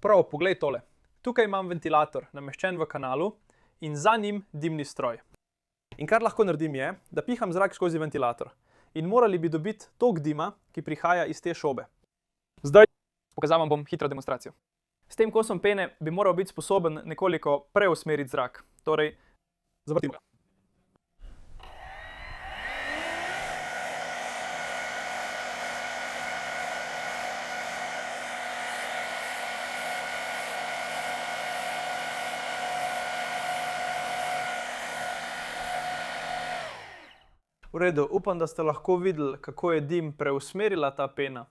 Prav, poglej tole. Tukaj imam ventilator, nameščen v kanalu in za njim dimni stroj. In kar lahko naredim je, da piham zrak skozi ventilator. In morali bi dobiti tok dima, ki prihaja iz te šobe. Zdaj pokazal vam bom hitro demonstracijo. S tem kosom pene bi moral biti sposoben nekoliko preusmeriti zrak. Torej, zavrtim ga. V redu, upam, da ste lahko videli, kako je dim preusmerila ta pena.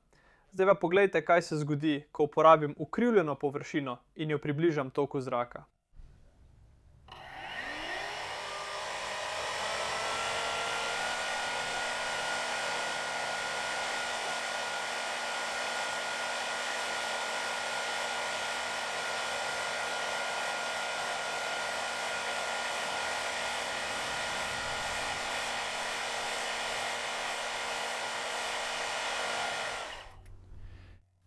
Zdaj pa poglejte, kaj se zgodi, ko uporabim ukrivljeno površino in jo približam toku zraka.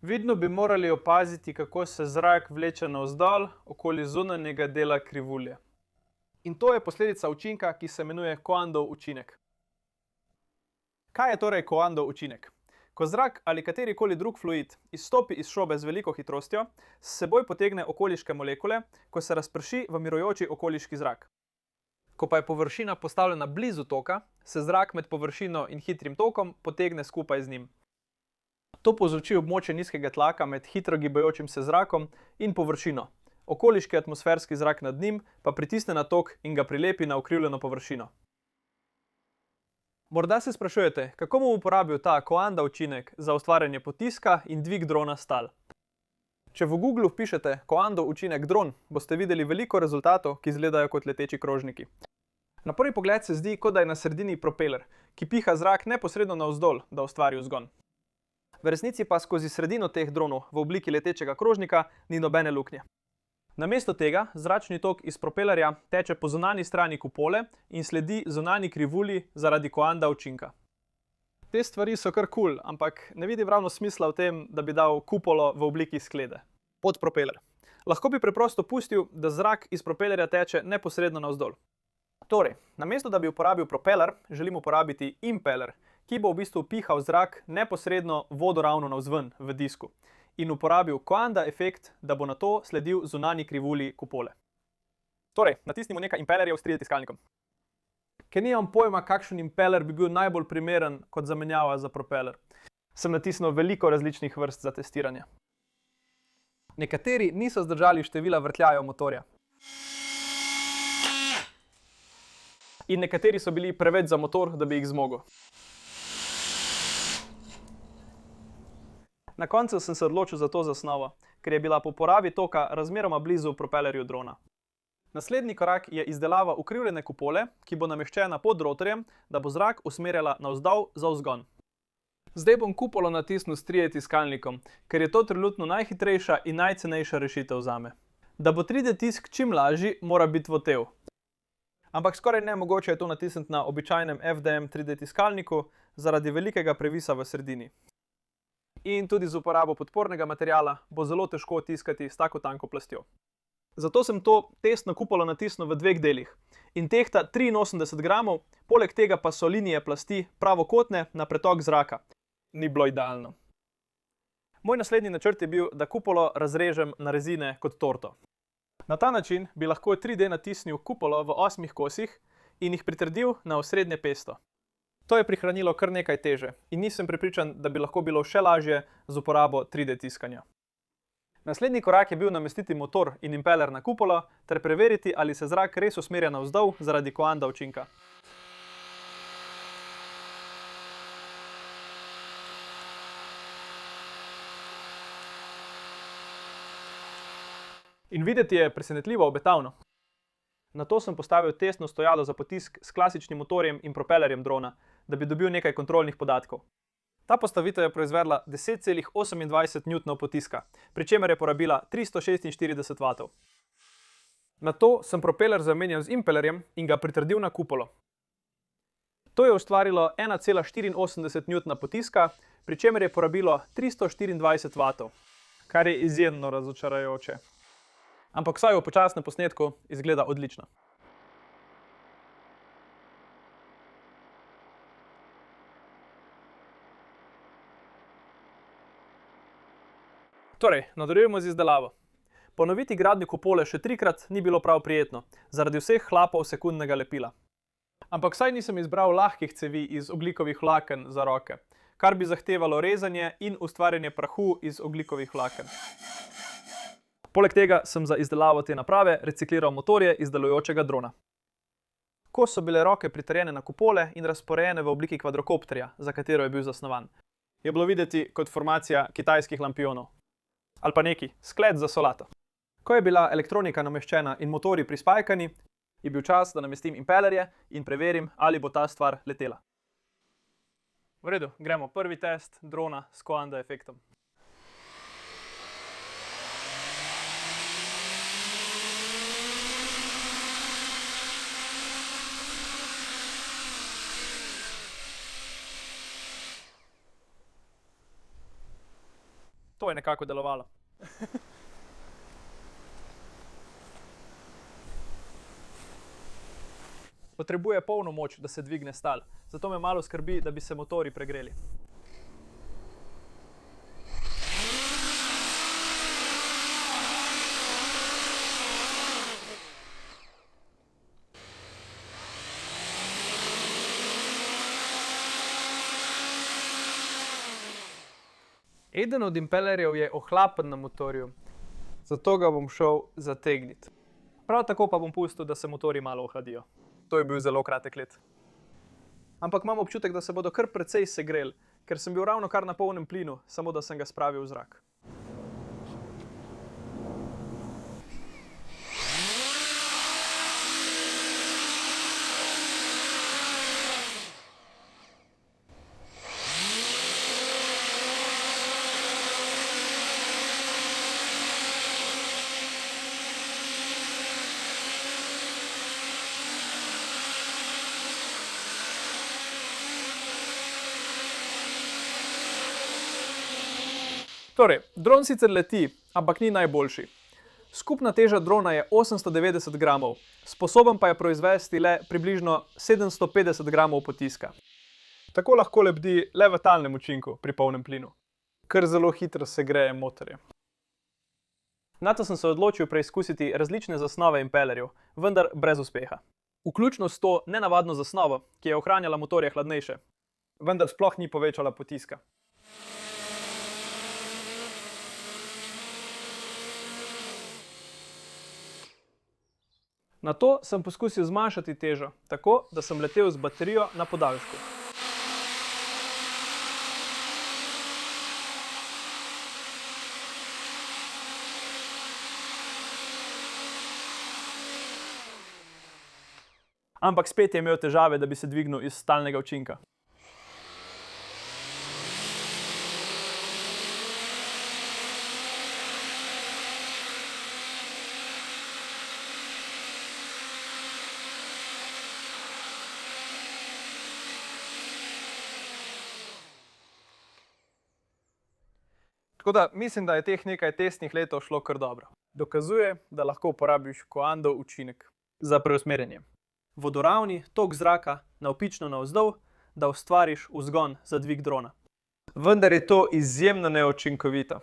Vidno bi morali opaziti, kako se zrak vleče navzdol okoli zunanjega dela krivulje. In to je posledica učinka, ki se imenuje Coandov učinek. Kaj je torej Coandov učinek? Ko zrak ali katerikoli drug fluid izstopi iz šobe z veliko hitrostjo, s seboj potegne okoliške molekule, ko se razprši v mirujoči okoliški zrak. Ko pa je površina postavljena blizu toka, se zrak med površino in hitrim tokom potegne skupaj z njim. To povzroči območje nizkega tlaka med hitro gibajočim se zrakom in površino. Okoliški atmosferski zrak nad njim pa pritisne na tok in ga prilepi na ukrivljeno površino. Morda se sprašujete, kako bom uporabil ta Coandov učinek za ustvarjanje potiska in dvig drona s tal. Če v Googlu vpišete Coandov učinek dron, boste videli veliko rezultatov, ki izgledajo kot leteči krožniki. Na prvi pogled se zdi, kot da je na sredini propeler, ki piha zrak neposredno navzdol, da ustvari vzgon. V resnici pa skozi sredino teh dronov v obliki letečega krožnika ni nobene luknje. Namesto tega zračni tok iz propelerja teče po zunanji strani kupole in sledi zunanji krivulji zaradi Coanda učinka. Te stvari so kar kul, ampak ne vidim ravno smisla v tem, da bi dal kupolo v obliki sklede pod propeler. Lahko bi preprosto pustil, da zrak iz propelerja teče neposredno navzdol. Torej, namesto da bi uporabil propeler, želim uporabiti impeler, ki bo v bistvu pihal zrak neposredno vodoravno navzven v disku in uporabil Coanda efekt, da bo nato sledil zunanji krivulji kupole. Torej, natisnimo nekaj impelerjev s 3D tiskalnikom. Ker nimam pojma, kakšen impeler bi bil najbolj primeren kot zamenjava za propeler, sem natisnil veliko različnih vrst za testiranje. Nekateri niso zdržali števila vrtljajev motorja. In nekateri so bili preveč za motor, da bi jih zmogel. Na koncu sem se odločil za to zasnovo, ker je bila po porabi toka razmeroma blizu propelerju drona. Naslednji korak je izdelava ukrivljene kupole, ki bo nameščena pod rotorjem, da bo zrak usmerjala navzdol za vzgon. Zdaj bom kupolo natisnil s 3D tiskalnikom, ker je to trenutno najhitrejša in najcenejša rešitev zame. Da bo 3D tisk čim lažji, mora biti votel. Ampak skoraj nemogoče je to natisniti na običajnem FDM 3D tiskalniku zaradi velikega previsa v sredini. In tudi z uporabo podpornega materiala bo zelo težko tiskati s tako tanko plastjo. Zato sem to testno kupolo natisnil v dveh delih in tehta 83 gramov, poleg tega pa so linije plasti pravokotne na pretok zraka. Ni bilo idealno. Moj naslednji načrt je bil, da kupolo razrežem na rezine kot torto. Na ta način bi lahko 3D natisnil kupolo v 8 kosih in jih pritrdil na osrednje pesto. To je prihranilo kar nekaj teže in nisem prepričan, da bi lahko bilo še lažje z uporabo 3D tiskanja. Naslednji korak je bil namestiti motor in impeler na kupolo ter preveriti, ali se zrak res usmerja navzdol zaradi Coanda učinka. In videti je presenetljivo obetavno. Nato sem postavil testno stojalo za potisk s klasičnim motorjem in propelerjem drona, da bi dobil nekaj kontrolnih podatkov. Ta postavitev je proizvedla 10,28 Newtonov potiska, pri čemer je porabila 346 W. Nato sem propeler zamenjal z impelerjem in ga pritrdil na kupolo. To je ustvarilo 1,84 Newtona potiska, pri čemer je porabilo 324 W. kar je izjemno razočarajoče. Ampak vsaj v počasnem posnetku izgleda odlično. Torej, nadaljujemo z izdelavo. Ponoviti gradnjo kupole še 3-krat ni bilo prav prijetno, zaradi vseh hlapov sekundnega lepila. Ampak saj nisem izbral lahkih cevi iz ogljikovih vlaken za roke, kar bi zahtevalo rezanje in ustvarjanje prahu iz ogljikovih vlaken. Poleg tega sem za izdelavo te naprave recikliral motorje iz delujočega drona. Ko so bile roke pritrjene na kupole in razporejene v obliki kvadrokopterja, za katero je bil zasnovan, je bilo videti kot formacija kitajskih lampionov. Ali pa neki sklet za solato. Ko je bila elektronika nameščena in motorji prispajkani, je bil čas, da namestim impelerje in preverim, ali bo ta stvar letela. V redu, gremo prvi test drona s Coanda efektom. To je nekako delovalo. Potrebuje polno moč, da se dvigne stal, zato me malo skrbi, da bi se motorji pregreli. Eden od impelerjev je ohlapen na motorju, zato ga bom šel zategniti. Prav tako pa bom pustil, da se motorji malo ohladijo. To je bil zelo kratek let. Ampak imam občutek, da se bodo kar precej segreli, ker sem bil ravno kar na polnem plinu, samo da sem ga spravil v zrak. Torej, dron sicer leti, ampak ni najboljši. Skupna teža drona je 890 gramov, sposoben pa je proizvesti le približno 750 gramov potiska. Tako lahko lebdi le v talnem učinku pri polnem plinu, kar zelo hitro segreje motorje. Nato sem se odločil preizkusiti različne zasnove impelerjev, vendar brez uspeha. Vključno s to nenavadno zasnovo, ki je ohranjala motorje hladnejše, vendar sploh ni povečala potiska. Nato sem poskusil zmanjšati težo, tako da sem letel z baterijo na podaljšku. Ampak spet je imel težave, da bi se dvignil iz stalnega učinka. Tako da mislim, da je teh nekaj testnih letov šlo kar dobro. Dokazuje, da lahko uporabiš Coandov učinek za preusmerjanje. Vodoravni tok zraka navpično navzdol, da ustvariš vzgon za dvig drona. Vendar je to izjemno neučinkovito.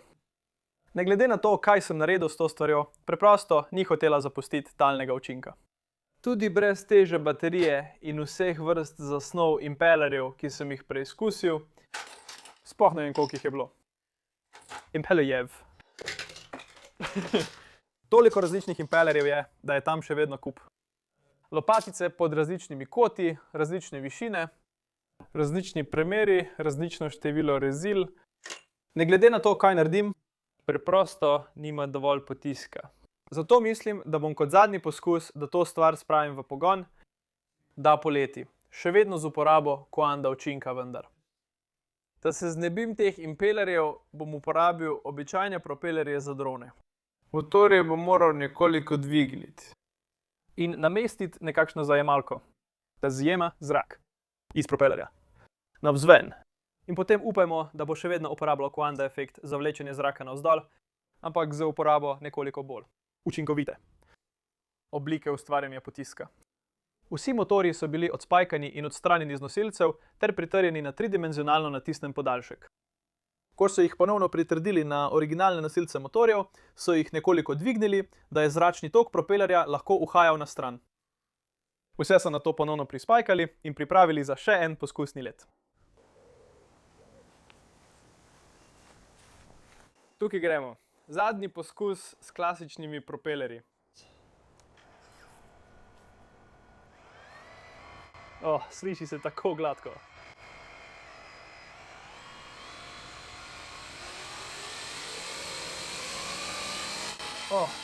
Ne glede na to, kaj sem naredil s to stvarjo, preprosto ni hotela zapustiti talnega učinka. Tudi brez teže baterije in vseh vrst zasnov impelerjev, ki sem jih preizkusil, sploh ne vem, koliko jih je bilo. Impelerjev. Toliko različnih impelerjev je, da je tam še vedno kup. Lopatice pod različnimi koti, različne višine, različni premeri, različno število rezil. Ne glede na to, kaj naredim, preprosto nima dovolj potiska. Zato mislim, da bom kot zadnji poskus, da to stvar spravim v pogon, da poleti. Še vedno z uporabo Coanda učinka vendar. Da se znebim teh impelerjev, bom uporabil običajne propelerje za drone. Motorje bom moral nekoliko dvigniti. In namestiti nekakšno zajemalko, da zajema zrak iz propelerja navzven. In potem upajmo, da bo še vedno uporabljal Coanda efekt za vlečenje zraka navzdol ampak z uporabo nekoliko bolj učinkovite oblike ustvarjanja potiska. Vsi motorji so bili odspajkani in odstranjeni z nosilcev ter pritrjeni na tridimenzionalno natisnen podaljšek. Ko so jih ponovno pritrdili na originalne nosilce motorjev, so jih nekoliko dvignili, da je zračni tok propelerja lahko uhajal na stran. Vse so nato ponovno prispajkali in pripravili za še en poskusni let. Tukaj gremo. Zadnji poskus s klasičnimi propelerji. Sliši se tako gladko.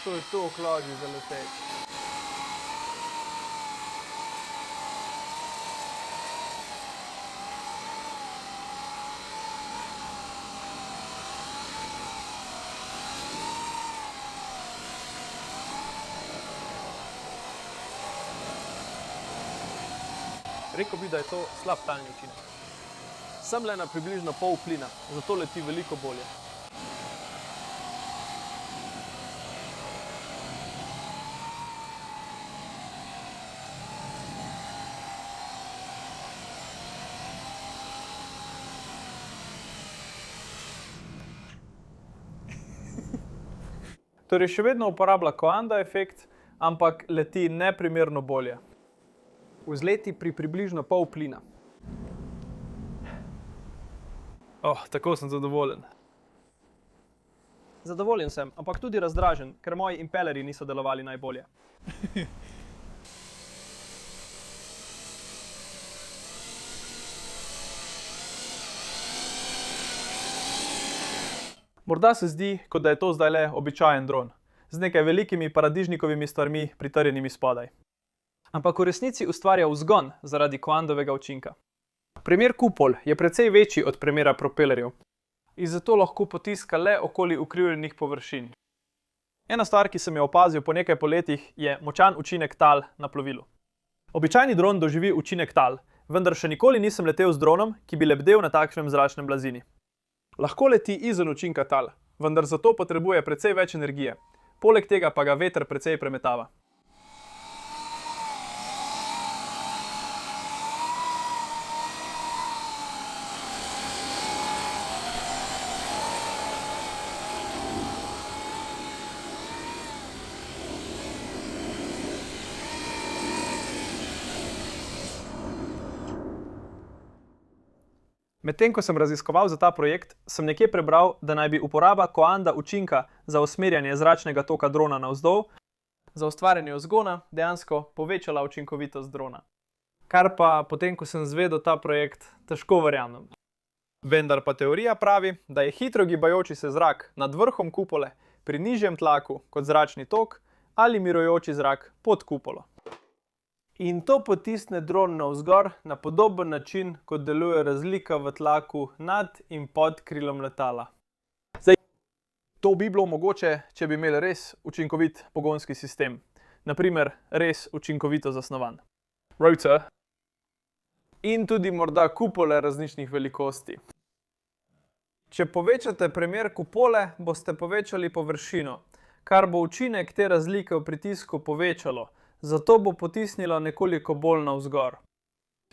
To je toliko lažje za leteti. Rekel bi, da je to slab talni učinek. Sem le na približno pol plina, zato leti veliko bolje. Torej še vedno uporablja Coanda efekt, ampak leti neprimerno bolje. Vzleti pri približno pol plina. Tako sem zadovoljen. Zadovoljen sem, ampak tudi razdražen, ker moji impelerji niso delovali najbolje. Morda se zdi, kot da je to zdaj le običajen dron, z nekaj velikimi paradižnikovimi stvarmi pritrjenimi spodaj. Ampak v resnici ustvarja vzgon zaradi Coandovega učinka. Primer kupol je precej večji od primera propelerjev in zato lahko potiska le okoli ukrivljenih površin. Ena stvar, ki sem jo opazil po nekaj poletjih, je močan učinek tal na plovilu. Običajni dron doživi učinek tal, vendar še nikoli nisem letel z dronom, ki bi lebdel na takšnem zračnem blazini. Lahko leti izven učinka tal, vendar zato potrebuje precej več energije. Poleg tega pa ga veter precej premetava. Medtem ko sem raziskoval za ta projekt, sem nekje prebral, da naj bi uporaba Coanda učinka za usmerjanje zračnega toka drona navzdol za ustvarjanje vzgona dejansko povečala učinkovitost drona. Kar pa, potem ko sem izvedel ta projekt, težko verjamem. Vendar pa teorija pravi, da je hitro gibajoči se zrak nad vrhom kupole pri nižjem tlaku kot zračni tok ali mirujoči zrak pod kupolo. In to potisne dron navzgor na podoben način, kot deluje razlika v tlaku nad in pod krilom letala. To bi bilo mogoče, če bi imeli res učinkovit pogonski sistem. Naprimer, res učinkovito zasnovan. Rotor. In tudi morda kupole različnih velikosti. Če povečate premer kupole, boste povečali površino, kar bo učinek te razlike v pritisku povečalo. Zato bo potisnilo nekoliko bolj navzgor.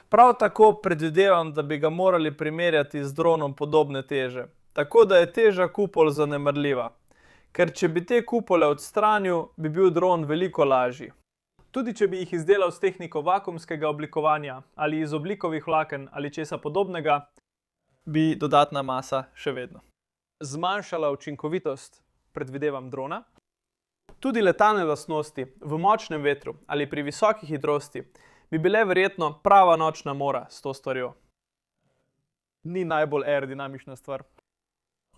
Prav tako predvidevam, da bi ga morali primerjati z dronom podobne teže, tako da je teža kupol zanemarljiva. Ker če bi te kupole odstranil, bi bil dron veliko lažji. Tudi če bi jih izdelal s tehniko vakuumskega oblikovanja ali iz oblikovih vlaken ali česa podobnega, bi dodatna masa še vedno zmanjšala učinkovitost, predvidevam, drona. Tudi letalne lastnosti v močnem vetru ali pri visoki hitrosti bi bile verjetno prava nočna mora s to stvarjo. Ni najbolj aerodinamična stvar.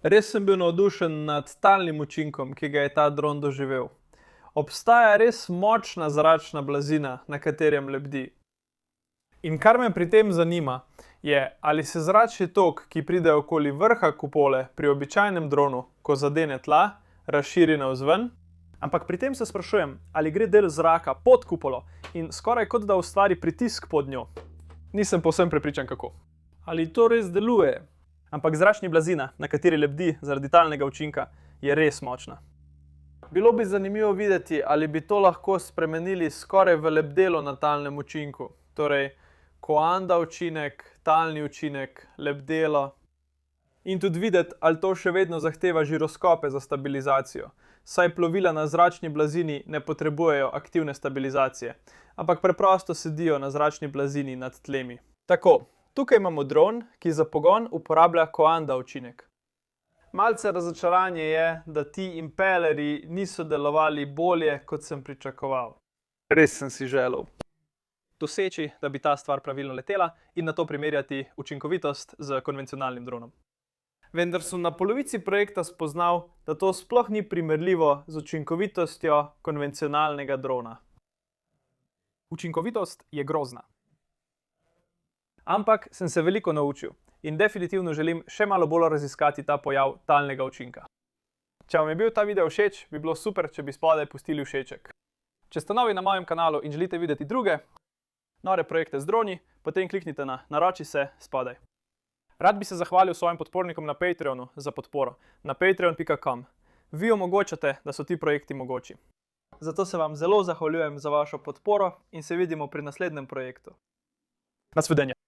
Res sem bil navdušen nad talnim učinkom, ki ga je ta dron doživel. Obstaja res močna zračna blazina, na katerem lebdi. In kar me pri tem zanima, je, ali se zračni tok, ki pride okoli vrha kupole pri običajnem dronu, ko zadene tla, razširi navzven. Ampak pri tem se sprašujem, ali gre del zraka pod kupolo in skoraj kot da ustvari pritisk pod njo. Nisem povsem prepričan kako. Ali to res deluje? Ampak zračni blazina, na kateri lebdi zaradi talnega učinka, je res močna. Bilo bi zanimivo videti, ali bi to lahko spremenili skoraj v lebdelo na talnem učinku. Torej, Coanda učinek, talni učinek, lebdelo. In tudi videti, ali to še vedno zahteva žiroskope za stabilizacijo. Saj plovila na zračni blazini ne potrebujejo aktivne stabilizacije, ampak preprosto sedijo na zračni blazini nad tlemi. Tako, tukaj imamo dron, ki za pogon uporablja Coanda učinek. Malce razočaranje je, da ti impelerji niso delovali bolje, kot sem pričakoval. Res sem si želel doseči, da bi ta stvar pravilno letela in nato primerjati učinkovitost z konvencionalnim dronom. Vendar sem na polovici projekta spoznal, da to sploh ni primerljivo z učinkovitostjo konvencionalnega drona. Učinkovitost je grozna. Ampak sem se veliko naučil in definitivno želim še malo bolj raziskati ta pojav talnega učinka. Če vam je bil ta video všeč, bi bilo super, če bi spodaj pustili všeček. Če ste novi na mojem kanalu in želite videti druge nore projekte z droni, potem kliknite na Naroči se spodaj. Rad bi se zahvalil svojim podpornikom na Patreonu za podporo, na patreon.com. Vi omogočate, da so ti projekti mogoči. Zato se vam zelo zahvaljujem za vašo podporo in se vidimo pri naslednjem projektu. Nasvidenje.